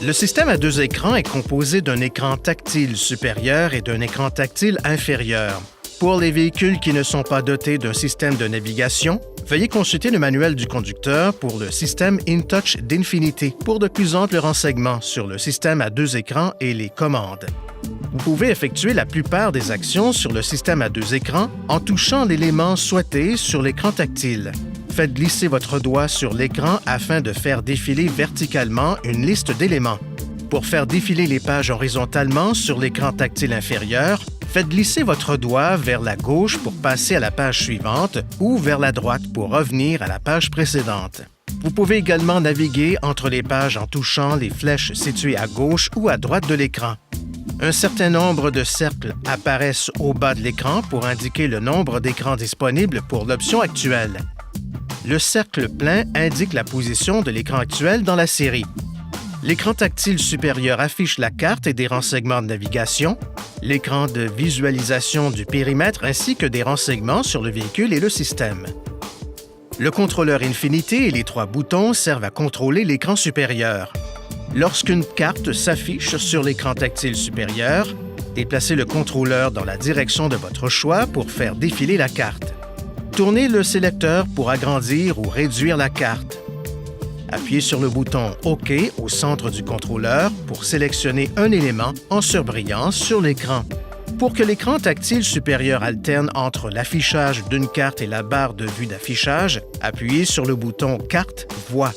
Le système à deux écrans est composé d'un écran tactile supérieur et d'un écran tactile inférieur. Pour les véhicules qui ne sont pas dotés d'un système de navigation, veuillez consulter le manuel du conducteur pour le système InTouch d'Infinity pour de plus amples renseignements sur le système à deux écrans et les commandes. Vous pouvez effectuer la plupart des actions sur le système à deux écrans en touchant l'élément souhaité sur l'écran tactile. Faites glisser votre doigt sur l'écran afin de faire défiler verticalement une liste d'éléments. Pour faire défiler les pages horizontalement sur l'écran tactile inférieur, faites glisser votre doigt vers la gauche pour passer à la page suivante ou vers la droite pour revenir à la page précédente. Vous pouvez également naviguer entre les pages en touchant les flèches situées à gauche ou à droite de l'écran. Un certain nombre de cercles apparaissent au bas de l'écran pour indiquer le nombre d'écrans disponibles pour l'option actuelle. Le cercle plein indique la position de l'écran actuel dans la série. L'écran tactile supérieur affiche la carte et des renseignements de navigation, l'écran de visualisation du périmètre ainsi que des renseignements sur le véhicule et le système. Le contrôleur Infinity et les trois boutons servent à contrôler l'écran supérieur. Lorsqu'une carte s'affiche sur l'écran tactile supérieur, déplacez le contrôleur dans la direction de votre choix pour faire défiler la carte. Tournez le sélecteur pour agrandir ou réduire la carte. Appuyez sur le bouton OK au centre du contrôleur pour sélectionner un élément en surbrillant sur l'écran. Pour que l'écran tactile supérieur alterne entre l'affichage d'une carte et la barre de vue d'affichage, appuyez sur le bouton Carte Voix.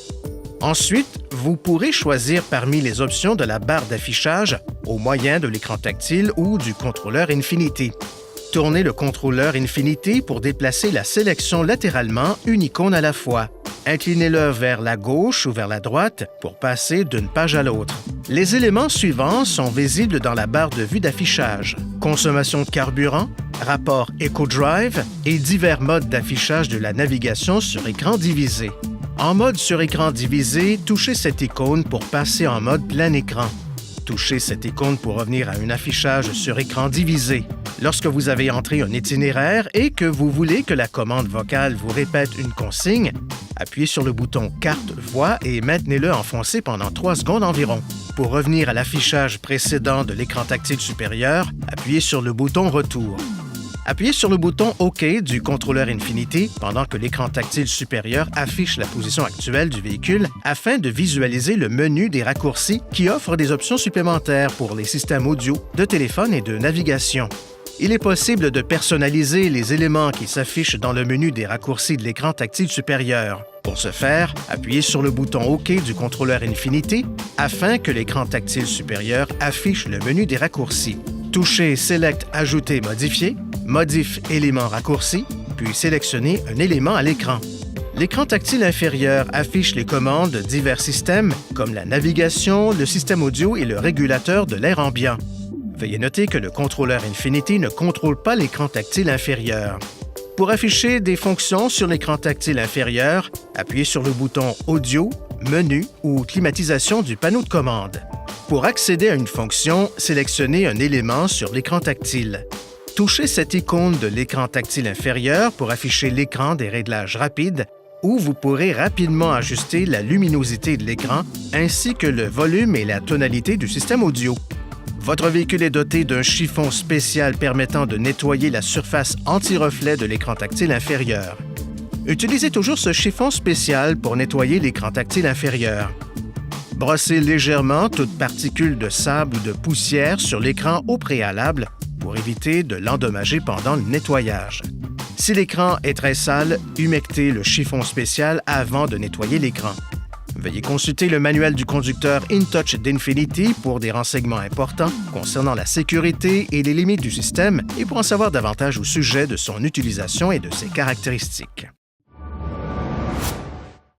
Ensuite, vous pourrez choisir parmi les options de la barre d'affichage au moyen de l'écran tactile ou du contrôleur Infinity. Tournez le contrôleur Infinity pour déplacer la sélection latéralement, une icône à la fois. Inclinez-le vers la gauche ou vers la droite pour passer d'une page à l'autre. Les éléments suivants sont visibles dans la barre de vue d'affichage. Consommation de carburant, rapport EcoDrive et divers modes d'affichage de la navigation sur écran divisé. En mode sur écran divisé, touchez cette icône pour passer en mode plein écran. Touchez cette icône pour revenir à un affichage sur écran divisé. Lorsque vous avez entré un itinéraire et que vous voulez que la commande vocale vous répète une consigne, appuyez sur le bouton Carte Voix et maintenez-le enfoncé pendant 3 secondes environ. Pour revenir à l'affichage précédent de l'écran tactile supérieur, appuyez sur le bouton Retour. Appuyez sur le bouton OK du contrôleur Infinity pendant que l'écran tactile supérieur affiche la position actuelle du véhicule afin de visualiser le menu des raccourcis qui offre des options supplémentaires pour les systèmes audio, de téléphone et de navigation. Il est possible de personnaliser les éléments qui s'affichent dans le menu des raccourcis de l'écran tactile supérieur. Pour ce faire, appuyez sur le bouton OK du contrôleur Infinity afin que l'écran tactile supérieur affiche le menu des raccourcis. Touchez Select Ajouter Modifier, Modif élément raccourci, puis sélectionnez un élément à l'écran. L'écran tactile inférieur affiche les commandes de divers systèmes comme la navigation, le système audio et le régulateur de l'air ambiant. Veuillez noter que le contrôleur Infinity ne contrôle pas l'écran tactile inférieur. Pour afficher des fonctions sur l'écran tactile inférieur, appuyez sur le bouton Audio, Menu ou Climatisation du panneau de commande. Pour accéder à une fonction, sélectionnez un élément sur l'écran tactile. Touchez cette icône de l'écran tactile inférieur pour afficher l'écran des réglages rapides où vous pourrez rapidement ajuster la luminosité de l'écran ainsi que le volume et la tonalité du système audio. Votre véhicule est doté d'un chiffon spécial permettant de nettoyer la surface anti-reflet de l'écran tactile inférieur. Utilisez toujours ce chiffon spécial pour nettoyer l'écran tactile inférieur. Brossez légèrement toute particule de sable ou de poussière sur l'écran au préalable pour éviter de l'endommager pendant le nettoyage. Si l'écran est très sale, humectez le chiffon spécial avant de nettoyer l'écran. Veuillez consulter le manuel du conducteur InTouch d'Infinity pour des renseignements importants concernant la sécurité et les limites du système et pour en savoir davantage au sujet de son utilisation et de ses caractéristiques.